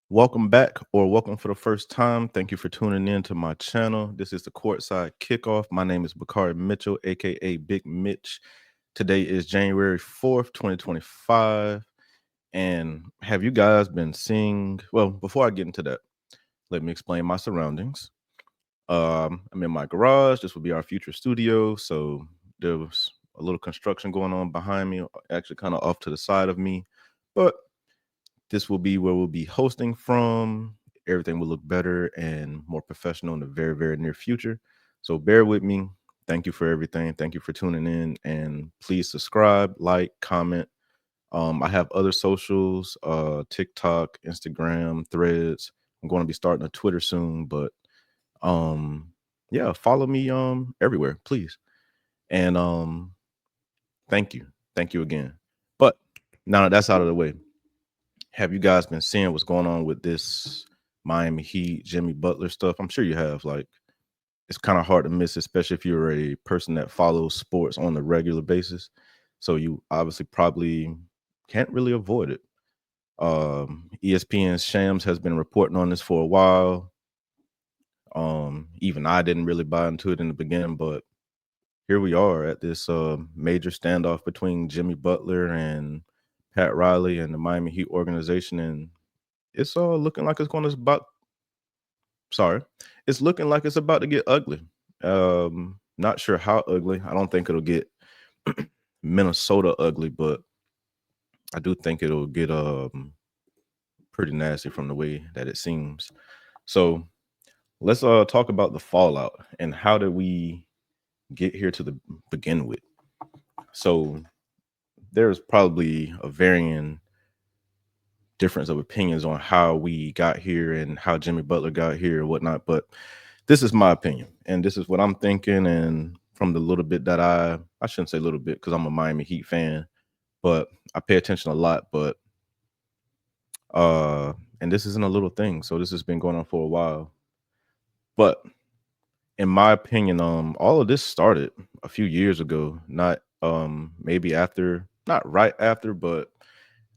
Welcome back or welcome for the first time. Thank you for tuning in to my channel. This is the Courtside Kickoff. My name is Bakari Mitchell, aka Big Mitch. Today is January 4th, 2025. And have you guys been seeing? Well, before I get into that, let me explain my surroundings. I'm in my garage. This will be our future studio. So there was a little construction going on behind me, actually kind of off to the side of me. But this will be where we'll be hosting from. Everything will look better and more professional in the very, very near future. So bear with me. Thank you for everything. Thank you for tuning in. And please subscribe, like, comment. I have other socials, TikTok, Instagram, Threads. I'm going to be starting a Twitter soon, but um, yeah, follow me everywhere, please. And thank you. Thank you again. But now that that's out of the way, have you guys been seeing what's going on with this Miami Heat, Jimmy Butler stuff? I'm sure you have. Like, it's kind of hard to miss, especially if you're a person that follows sports on a regular basis. So you obviously probably can't really avoid it. ESPN's Shams has been reporting on this for a while. Even I didn't really buy into it in the beginning, but here we are at this major standoff between Jimmy Butler and Pat Riley and the Miami Heat organization, and it's looking like it's going to about sorry, it's looking like it's about to get ugly. Not sure how ugly. I don't think it'll get Minnesota ugly, but I do think it'll get pretty nasty from the way that it seems. So let's talk about the fallout and how did we get here to the begin with. So there's probably a varying difference of opinions on how we got here and how Jimmy Butler got here or whatnot. But this is my opinion, and this is what I'm thinking. And from the little bit that I shouldn't say little bit because I'm a Miami Heat fan, but I pay attention a lot. But and this isn't a little thing, so this has been going on for a while. But in my opinion, all of this started a few years ago, not maybe after, not right after, but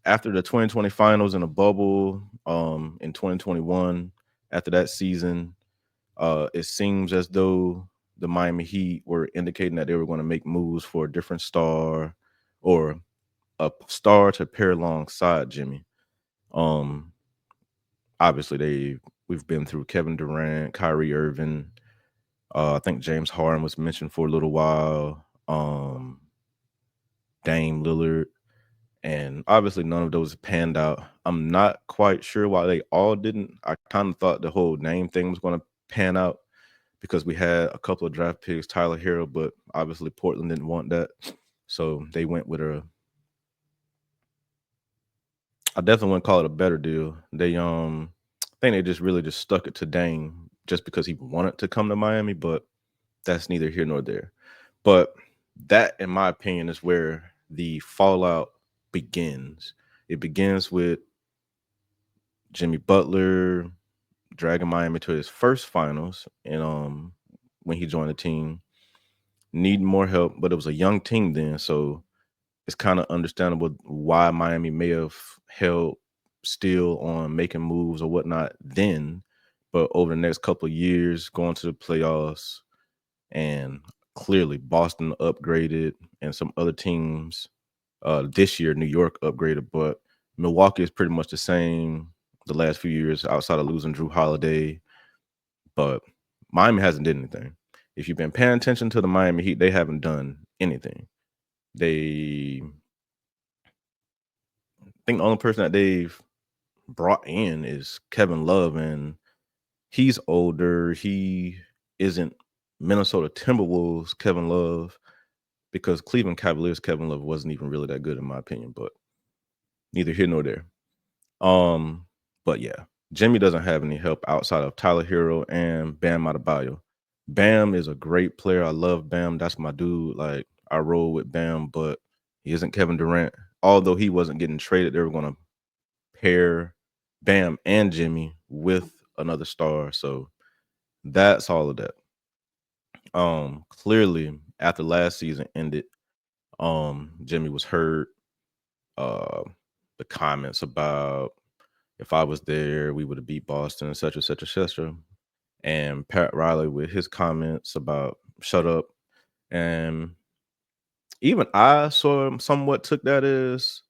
after the 2020 finals in a bubble, in 2021, after that season, it seems as though the Miami Heat were indicating that they were going to make moves for a different star or a star to pair alongside Jimmy. Um, Obviously, we've been through Kevin Durant, Kyrie Irving. I think James Harden was mentioned for a little while. Dame Lillard, and obviously none of those panned out. I'm not quite sure why they all didn't. I kind of thought the whole name thing was going to pan out because we had a couple of draft picks, Tyler Hero, but obviously Portland didn't want that. So they went with I definitely wouldn't call it a better deal. They I think they just really just stuck it to Dame just because he wanted to come to Miami, but that's neither here nor there. But that, in my opinion, is where the fallout begins. It begins with Jimmy Butler dragging Miami to his first finals and when he joined the team, needing more help, but it was a young team then, so it's kind of understandable why Miami may have held still on making moves or whatnot then. But over the next couple of years, going to the playoffs, and clearly Boston upgraded and some other teams this year, New York upgraded, but Milwaukee is pretty much the same the last few years outside of losing Drew Holiday. But Miami hasn't did anything. If you've been paying attention to the Miami Heat, they haven't done anything. They think the only person that they've brought in is Kevin Love, and he's older. He isn't Minnesota Timberwolves Kevin Love because Cleveland Cavaliers Kevin Love wasn't even really that good in my opinion, but neither here nor there. But yeah, Jimmy doesn't have any help outside of Tyler Hero and Bam Adebayo. Bam is a great player. I love Bam. That's my dude. Like, I roll with Bam, but he isn't Kevin Durant. Although he wasn't getting traded, they were going to pair Bam and Jimmy with another star. So that's all of that. Clearly after last season ended, Jimmy was hurt. Uh, the comments about If I was there, we would have beat Boston, et cetera, et cetera, et cetera. And Pat Riley with his comments about shut up. And even I somewhat took that as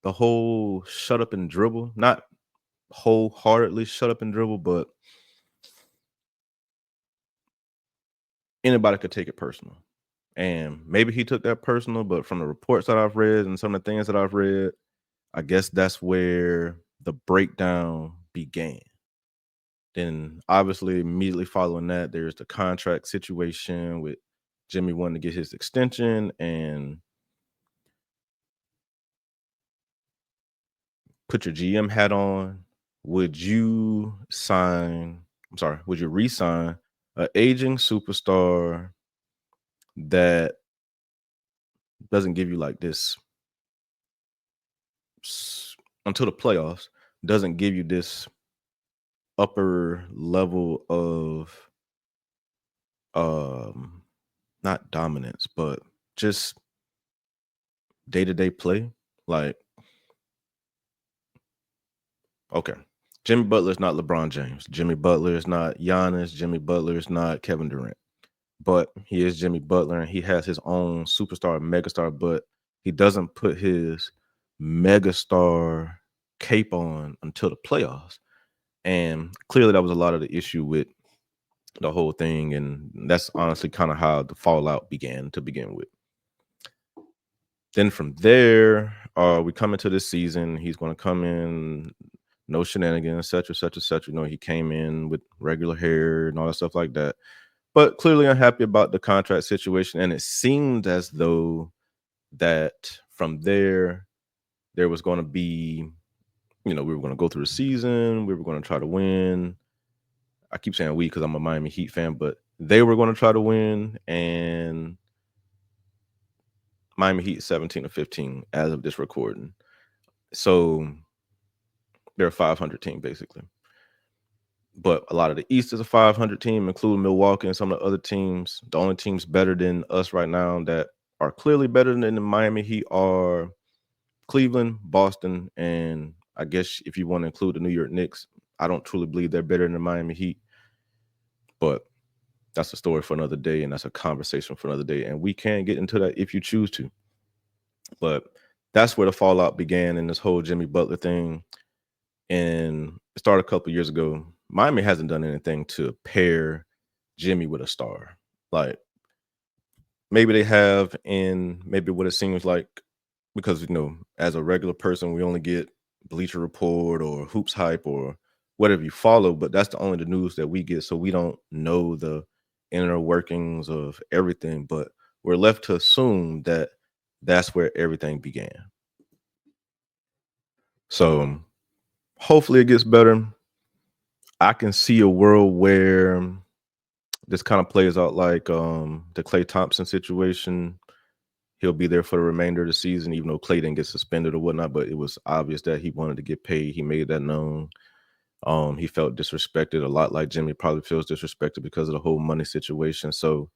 the whole shut up and dribble, not wholeheartedly shut up and dribble, but anybody could take it personal. And maybe he took that personal, but from the reports that I've read and some of the things that I've read, I guess that's where the breakdown began. Then obviously immediately following that, there's the contract situation with Jimmy wanting to get his extension and put your GM hat on. Would you sign, I'm sorry, would you re-sign an aging superstar that doesn't give you like this until the playoffs, doesn't give you this upper level of um not dominance, but just day-to-day play? Like, okay, Jimmy Butler is not LeBron James. Jimmy Butler is not Giannis. Jimmy Butler is not Kevin Durant. But he is Jimmy Butler, and he has his own superstar, megastar, but he doesn't put his megastar cape on until the playoffs. And clearly that was a lot of the issue with the whole thing, and that's honestly kind of how the fallout began to begin with. Then from there, we come into this season. He's going to come in, no shenanigans, such and such and such. You know, he came in with regular hair and all that stuff like that. But clearly unhappy about the contract situation. And it seemed as though that from there was going to be, we were going to go through the season. We were going to try to win. I keep saying we because I'm a Miami Heat fan, but they were going to try to win. And Miami Heat 17-15 as of this recording. So they're a 500 team, basically. But a lot of the East is a 500 team, including Milwaukee and some of the other teams. The only teams better than us right now that are clearly better than the Miami Heat are Cleveland, Boston, and I guess if you want to include the New York Knicks, I don't truly believe they're better than the Miami Heat. But that's a story for another day, and that's a conversation for another day. And we can get into that if you choose to. But that's where the fallout began in this whole Jimmy Butler thing. And it started a couple years ago. Miami hasn't done anything to pair Jimmy with a star. Like, maybe they have, and maybe what it seems like, because, as a regular person, we only get Bleacher Report or Hoops Hype or whatever you follow, but that's the only the news that we get. So we don't know the inner workings of everything, but we're left to assume that that's where everything began. So hopefully it gets better. I can see a world where this kind of plays out like the Klay Thompson situation. He'll be there for the remainder of the season, even though Klay didn't get suspended or whatnot, but it was obvious that he wanted to get paid. He made that known. He felt disrespected a lot, like Jimmy probably feels disrespected because of the whole money situation. So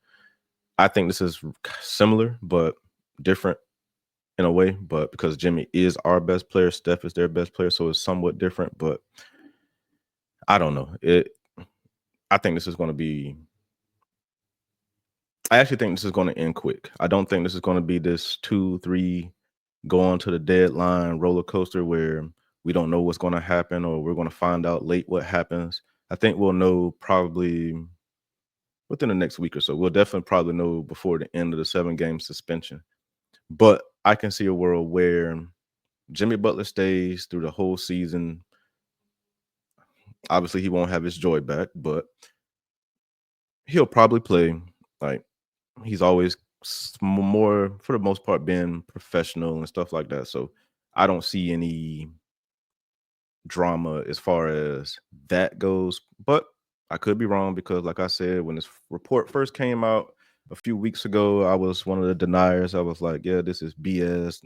I think this is similar, but different in a way. But because Jimmy is our best player, Steph is their best player, so it's somewhat different. But I don't know. I think this is going to be. I actually think this is going to end quick. I don't think this is going to be this 2-3 go on to the deadline roller coaster where we don't know what's going to happen or we're going to find out late what happens. I think we'll know probably within the next week or so. We'll definitely probably know before the end of the 7-game suspension. But I can see a world where Jimmy Butler stays through the whole season. Obviously, he won't have his joy back, but he'll probably play. Like, he's always more, for the most part, been professional and stuff like that. So I don't see any drama as far as that goes. But I could be wrong because, like I said, when this report first came out a few weeks ago, I was one of the deniers. I was like, yeah, this is BS.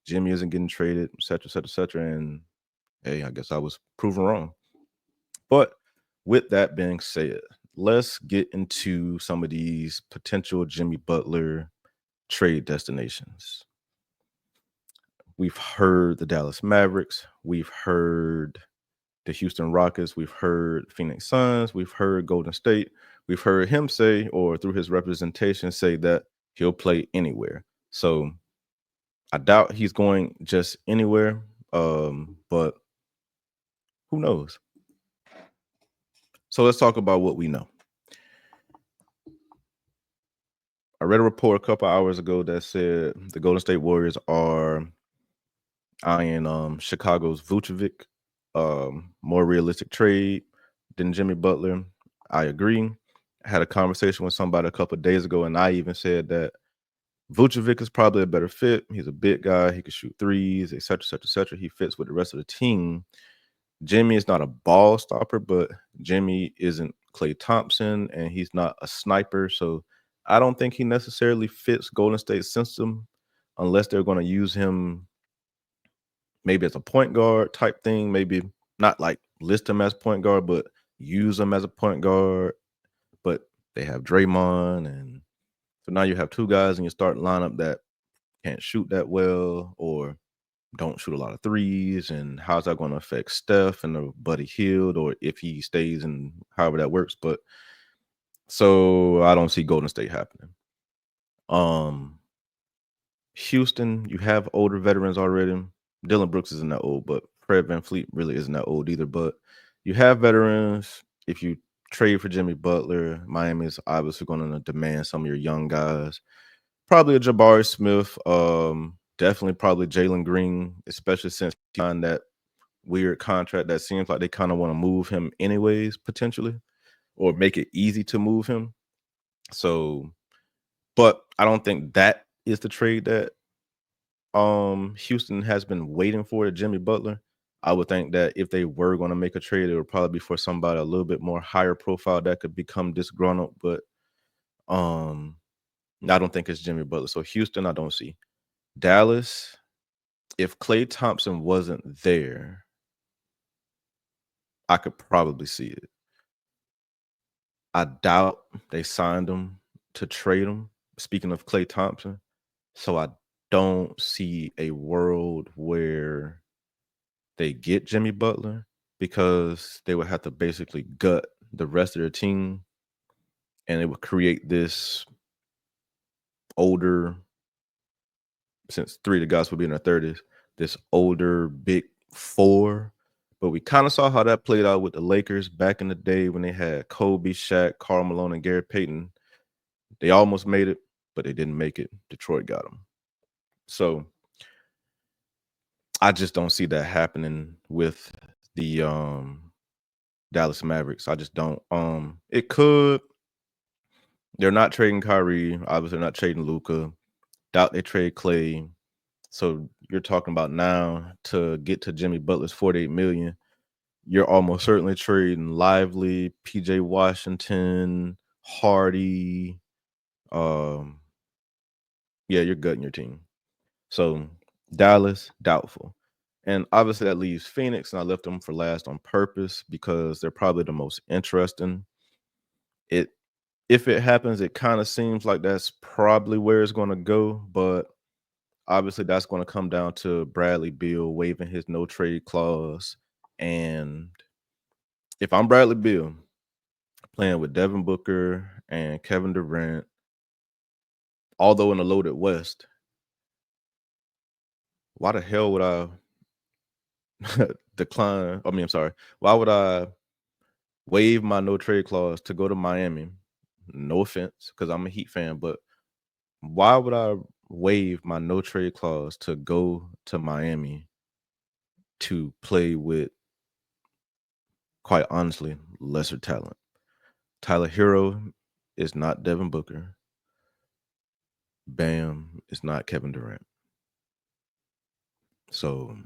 Jimmy isn't getting traded, et cetera, et cetera, et cetera. And hey, I guess I was proven wrong. But with that being said, let's get into some of these potential Jimmy Butler trade destinations. We've heard the Dallas Mavericks. We've heard the Houston Rockets, we've heard Phoenix Suns, we've heard Golden State, we've heard him say, or through his representation, say that he'll play anywhere. So I doubt he's going just anywhere. But who knows? So let's talk about what we know. I read a report a couple hours ago that said the Golden State Warriors are eyeing Chicago's Vucevic, more realistic trade than Jimmy Butler. I agree. I had a conversation with somebody a couple of days ago, and I even said that Vucevic is probably a better fit. He's a big guy. He can shoot threes, et cetera, et cetera, et cetera. He fits with the rest of the team. Jimmy is not a ball stopper, but Jimmy isn't Klay Thompson, and he's not a sniper. So I don't think he necessarily fits Golden State's system unless they're going to use him maybe as a point guard type thing, maybe not like list him as point guard, but use him as a point guard. But they have Draymond, and so now you have two guys in your starting lineup that can't shoot that well or don't shoot a lot of threes. And how's that going to affect Steph and the Buddy Hield, or if he stays and however that works? But so I don't see Golden State happening. Houston, you have older veterans already. Dylan Brooks isn't that old, but Fred VanVleet really isn't that old either. But you have veterans. If you trade for Jimmy Butler, Miami is obviously going to demand some of your young guys. Probably a Jabari Smith. Definitely probably Jalen Green, especially since he signed that weird contract that seems like they kind of want to move him anyways, potentially, or make it easy to move him. So, but I don't think that is the trade that Houston has been waiting for Jimmy Butler. I would think that if they were going to make a trade, it would probably be for somebody a little bit more higher profile that could become disgruntled. But I don't think it's Jimmy Butler. So Houston, I don't see. Dallas, if Klay Thompson wasn't there, I could probably see it. I doubt they signed him to trade him. Speaking of Klay Thompson, so I don't see a world where they get Jimmy Butler because they would have to basically gut the rest of their team, and it would create this older, since three of the guys would be in their 30s, this older big four. But we kind of saw how that played out with the Lakers back in the day when they had Kobe, Shaq, Karl Malone, and Gary Payton. They almost made it, but they didn't make it. Detroit got them. So I just don't see that happening with the Dallas Mavericks. I just don't. It could. They're not trading Kyrie. Obviously, they're not trading Luka. Doubt they trade Clay. So you're talking about now to get to Jimmy Butler's $48 million. You're almost certainly trading Lively, PJ Washington, Hardy. Yeah, you're gutting your team. So Dallas, doubtful. And obviously that leaves Phoenix, and I left them for last on purpose because they're probably the most interesting. If it happens, it kind of seems like that's probably where it's going to go, but obviously that's going to come down to Bradley Beal waiving his no trade clause. And if I'm Bradley Beal playing with Devin Booker and Kevin Durant, although in a loaded West, why the hell would I decline? I mean, I'm sorry. Why would I waive my no trade clause to go to Miami? No offense, because I'm a Heat fan, but why would I waive my no trade clause to go to Miami to play with, quite honestly, lesser talent? Tyler Hero is not Devin Booker. Bam is not Kevin Durant. So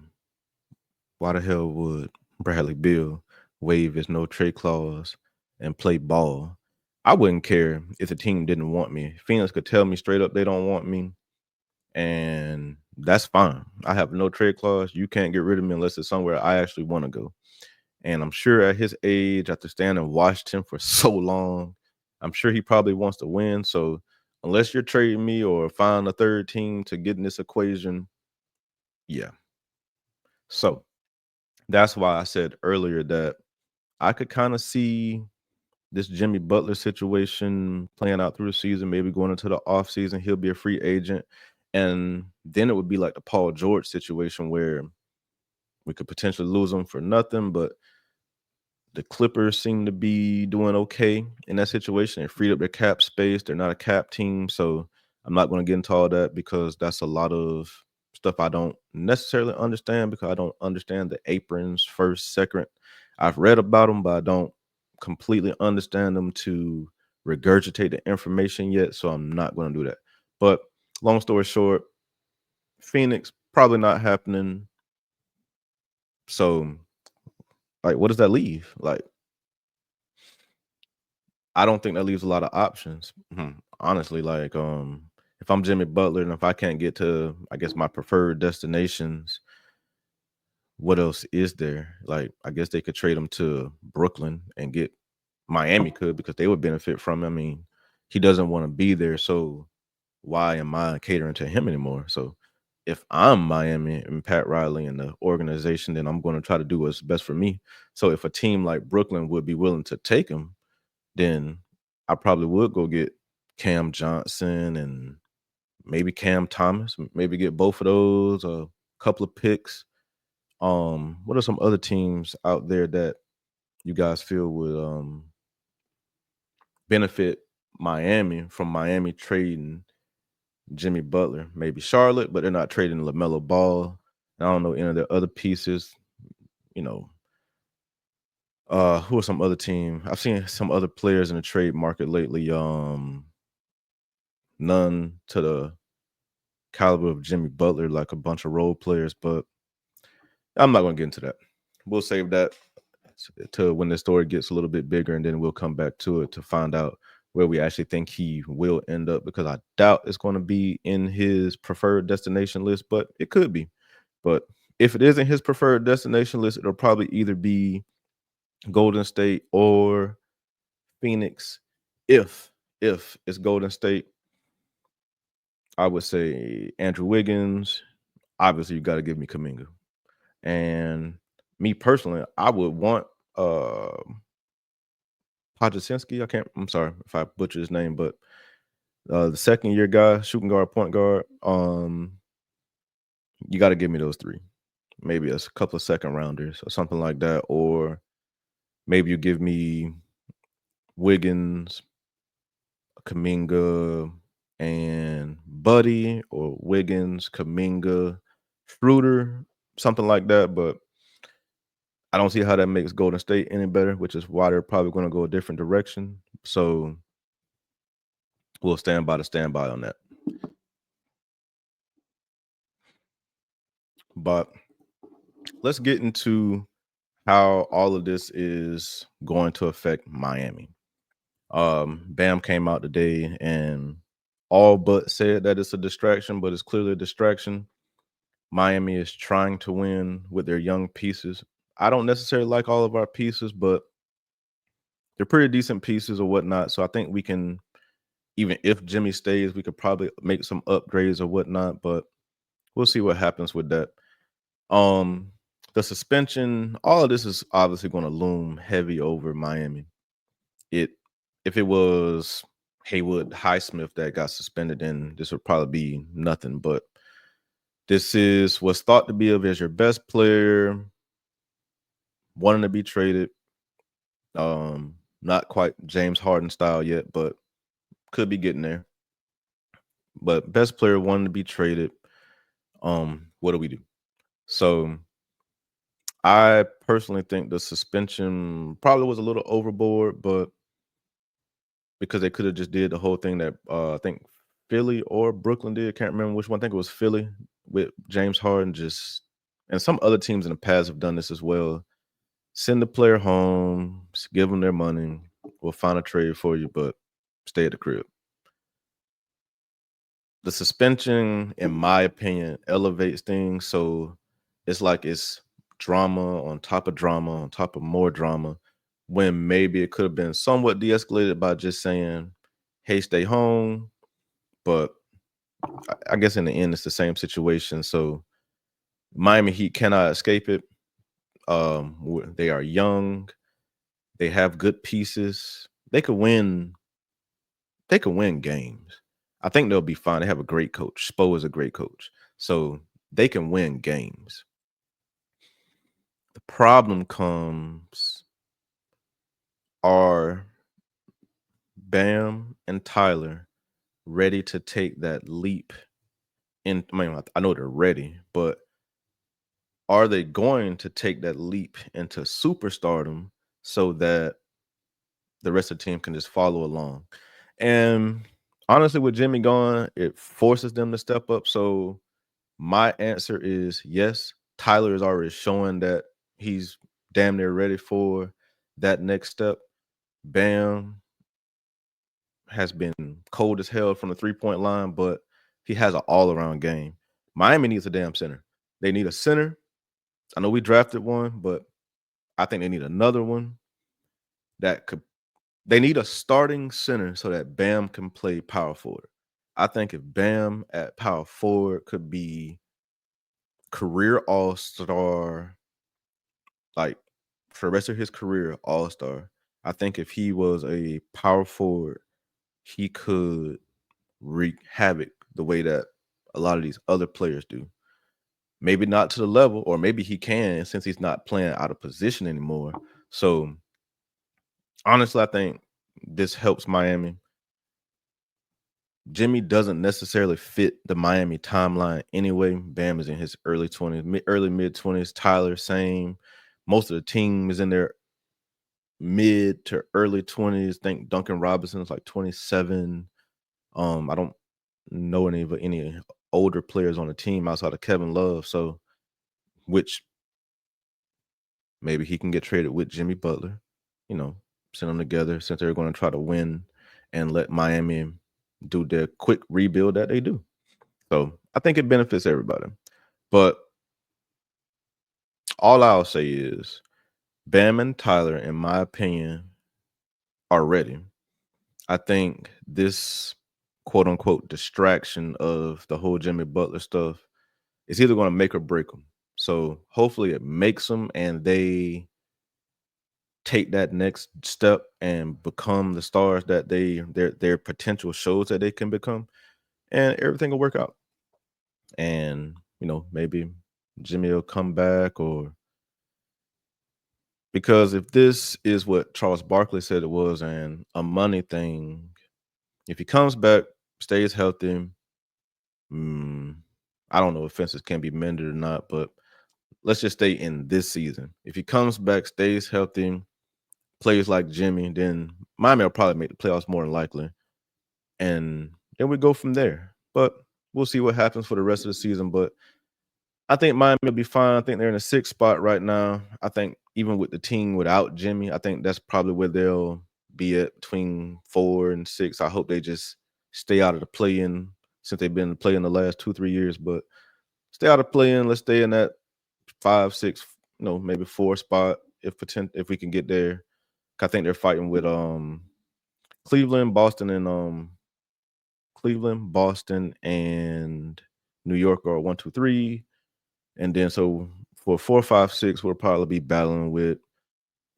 why the hell would Bradley Beal waive his no trade clause and play ball? I wouldn't care if the team didn't want me. Phoenix could tell me straight up they don't want me, and that's fine. I have no trade clause. You can't get rid of me unless it's somewhere I actually want to go. And I'm sure at his age, after staying in Washington for so long, I'm sure he probably wants to win. So unless you're trading me or find a third team to get in this equation, yeah. So That's why I said earlier that I could kind of see this Jimmy Butler situation playing out through the season, maybe going into the offseason, he'll be a free agent. And then it would be like the Paul George situation where we could potentially lose him for nothing, but the Clippers seem to be doing okay in that situation. They freed up their cap space. They're not a cap team. So I'm not going to get into all that because that's a lot of stuff I don't necessarily understand because I don't understand the aprons first, second. I've read about them, but I don't completely understand them to regurgitate the information yet. So I'm not going to do that. But long story short, Phoenix probably not happening. So, like, what does that leave? Like, I don't think that leaves a lot of options. Honestly, like, if I'm Jimmy Butler and if I can't get to, I guess, my preferred destinations, what else is there? Like, I guess they could trade him to Brooklyn and get Miami could because they would benefit from him. I mean, he doesn't want to be there, so why am I catering to him anymore? So if I'm Miami and Pat Riley and the organization, then I'm going to try to do what's best for me. So if a team like Brooklyn would be willing to take him, then I probably would go get Cam Johnson and maybe Cam Thomas, maybe get both of those, a couple of picks. What are some other teams out there that you guys feel would benefit Miami from Miami trading Jimmy Butler? Maybe Charlotte, but they're not trading LaMelo Ball. I don't know any of their other pieces. You know, who are some other team? I've seen some other players in the trade market lately. None to the caliber of Jimmy Butler, like a bunch of role players, but I'm not going to get into that. We'll save that to when the story gets a little bit bigger, and then we'll come back to it to find out where we actually think he will end up, because I doubt it's going to be in his preferred destination list, but it could be. But if it isn't his preferred destination list, it'll probably either be Golden State or Phoenix. If it's Golden State, I would say Andrew Wiggins. Obviously, you got to give me Kuminga. And me personally, I would want uh Podjasinski. I'm sorry if I butcher his name, but the second year guy, shooting guard, point guard. You got to give me those three. Maybe a couple of second rounders or something like that. Or maybe you give me Wiggins, Kuminga, and Buddy, or Wiggins, Kuminga, Schroeder, something like that. But I don't see how that makes Golden State any better, which is why they're probably going to go a different direction. So we'll stand by on that. But let's get into how all of this is going to affect Miami. Bam came out today and all but said that it's a distraction, but it's clearly a distraction. Miami is trying to win with their young pieces. I don't necessarily like all of our pieces, but they're pretty decent pieces or whatnot. So I think we can, even if Jimmy stays, we could probably make some upgrades or whatnot, but we'll see what happens with that. Um, the suspension, all of this is obviously going to loom heavy over Miami. It If it was Haywood Highsmith that got suspended, then this would probably be nothing. But this is what's thought to be of as your best player, wanting to be traded. Not quite James Harden style yet, but could be getting there. But best player wanting to be traded. What do we do? So I personally think the suspension probably was a little overboard, but because they could have just did the whole thing that I think Philly or Brooklyn did. Can't remember which one. I think it was Philly with James Harden. Just, and some other teams in the past have done this as well. Send the player home, give them their money. We'll find a trade for you, but stay at the crib. The suspension, in my opinion, elevates things. So it's like it's drama on top of drama on top of more drama, when maybe it could have been somewhat de-escalated by just saying, hey, stay home. But I guess in the end, it's the same situation. So Miami Heat cannot escape it. They are young. They have good pieces. They could win. They could win games. I think they'll be fine. They have a great coach. Spo is a great coach, so they can win games. The problem comes are Bam and Tyler ready to take that leap I mean, I know they're ready, but are they going to take that leap into superstardom so that the rest of the team can just follow along? And honestly, with Jimmy gone, it forces them to step up. So my answer is yes. Tyler is already showing that he's damn near ready for that next step. Bam has been cold as hell from the 3-point line, but he has an all-around game. Miami needs a damn center. They need a center. I know we drafted one, but I think they need another one that could they need a starting center so that Bam can play power forward. I think if Bam at power forward could be career all-star, like for the rest of his career, all-star. I think if he was a power forward, he could wreak havoc the way that a lot of these other players do. Maybe not to the level, or maybe he can since he's not playing out of position anymore. So honestly, I think this helps Miami. Jimmy doesn't necessarily fit the Miami timeline anyway. Bam is in his early 20s, early mid 20s. Tyler, same. Most of the team is in their mid to early 20s. I think Duncan Robinson's like 27. I don't know any older players on the team outside of Kevin Love. So, which maybe he can get traded with Jimmy Butler, you know, send them together since they're going to try to win and let Miami do their quick rebuild that they do. So I think it benefits everybody. But all I'll say is Bam and Tyler, in my opinion, are ready. I think this quote unquote distraction of the whole Jimmy Butler stuff is either going to make or break them. So hopefully it makes them and they take that next step and become the stars that their potential shows that they can become, and everything will work out. And maybe Jimmy will come back, or because if this is what Charles Barkley said it was and a money thing, if he comes back, stays healthy, mm, I don't know if fences can be mended or not, but let's just stay in this season. If he comes back, stays healthy, players like Jimmy, then Miami will probably make the playoffs more than likely. And then we go from there. But we'll see what happens for the rest of the season. But I think Miami will be fine. I think they're in a 6th spot right now. I think even with the team without Jimmy, I think that's probably where they'll be at, between 4 and 6. I hope they just stay out of the play-in since they've been playing the last 2-3 years. But stay out of play-in. Let's stay in that 5, 6, maybe 4 spot if we can get there. I think they're fighting with Cleveland, Boston, and New York are 1, 2, 3. And then so for 4, 5, 6, we'll probably be battling with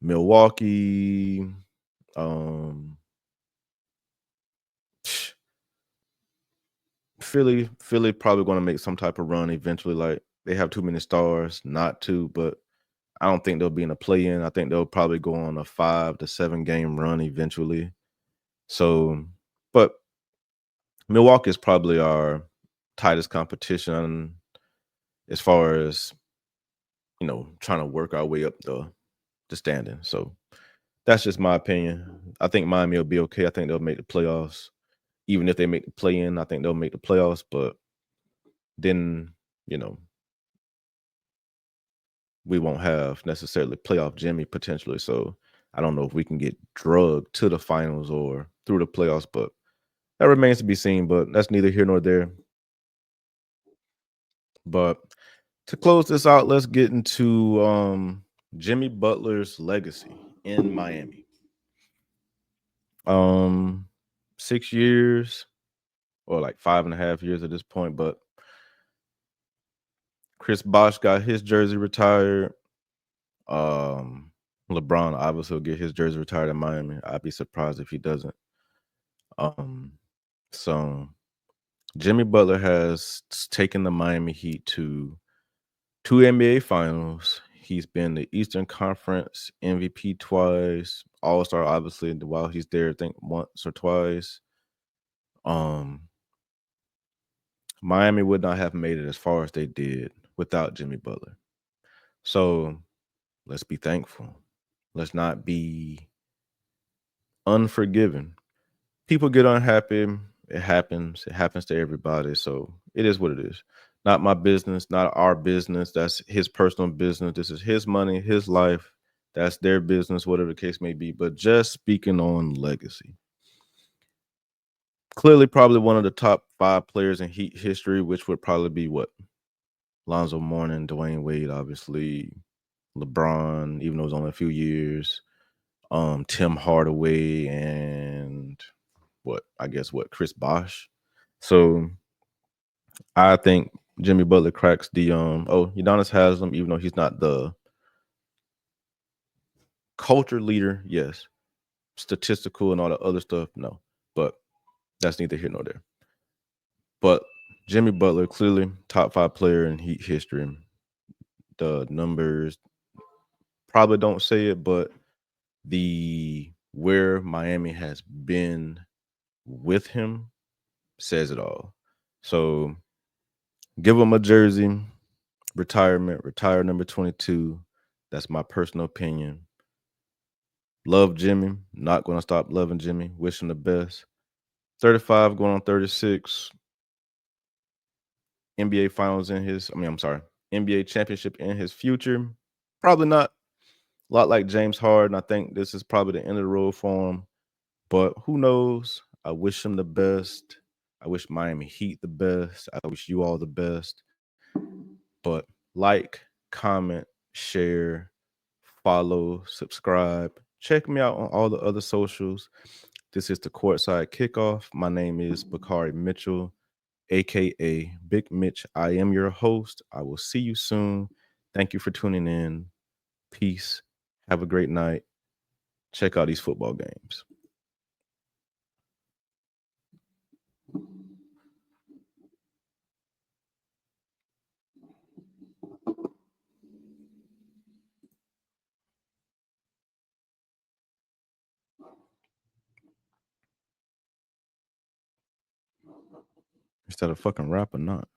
Milwaukee. Philly probably going to make some type of run eventually. Like, they have too many stars not to, but I don't think they'll be in a play-in. I think they'll probably go on a 5 to 7 game run eventually. So, but Milwaukee is probably our tightest competition as far as trying to work our way up the standing. So that's just my opinion. I think Miami will be okay. I think they'll make the playoffs. Even if they make the play-in, I think they'll make the playoffs. But then we won't have necessarily playoff Jimmy potentially. So I don't know if we can get drugged to the finals or through the playoffs, but that remains to be seen. But that's neither here nor there. But to close this out, let's get into Jimmy Butler's legacy in Miami. 6 years, or like 5.5 years at this point, but Chris Bosh got his jersey retired. LeBron obviously will get his jersey retired in Miami. I'd be surprised if he doesn't. So Jimmy Butler has taken the Miami Heat to 2 NBA finals. He's been the Eastern Conference MVP twice, All-Star obviously while he's there, I think once or twice. Miami would not have made it as far as they did without Jimmy Butler. So let's be thankful. Let's not be unforgiving. People get unhappy. It happens. It happens to everybody. So it is what it is. Not my business, not our business. That's his personal business. This is his money, his life. That's their business, whatever the case may be. But just speaking on legacy. Clearly, probably one of the top 5 players in Heat history, which would probably be what? Lonzo Mourning, Dwayne Wade, obviously, LeBron, even though it was only a few years, Tim Hardaway, and Chris Bosh. So I think Jimmy Butler cracks the Udonis Haslem, even though he's not the culture leader, yes. Statistical and all the other stuff, no. But that's neither here nor there. But Jimmy Butler, clearly top 5 player in Heat history. The numbers probably don't say it, but where Miami has been with him says it all. So give him a jersey, retire number 22. That's my personal opinion. Love Jimmy. Not going to stop loving Jimmy. Wish him the best. 35 going on 36. NBA finals NBA championship in his future. Probably not. A lot like James Harden. I think this is probably the end of the road for him. But who knows? I wish him the best. I wish Miami Heat the best. I wish you all the best. But like, comment, share, follow, subscribe. Check me out on all the other socials. This is the Courtside Kickoff. My name is Bakari Mitchell, aka Big Mitch. I am your host. I will see you soon. Thank you for tuning in. Peace. Have a great night. Check out these football games. Is that a fucking rap or not?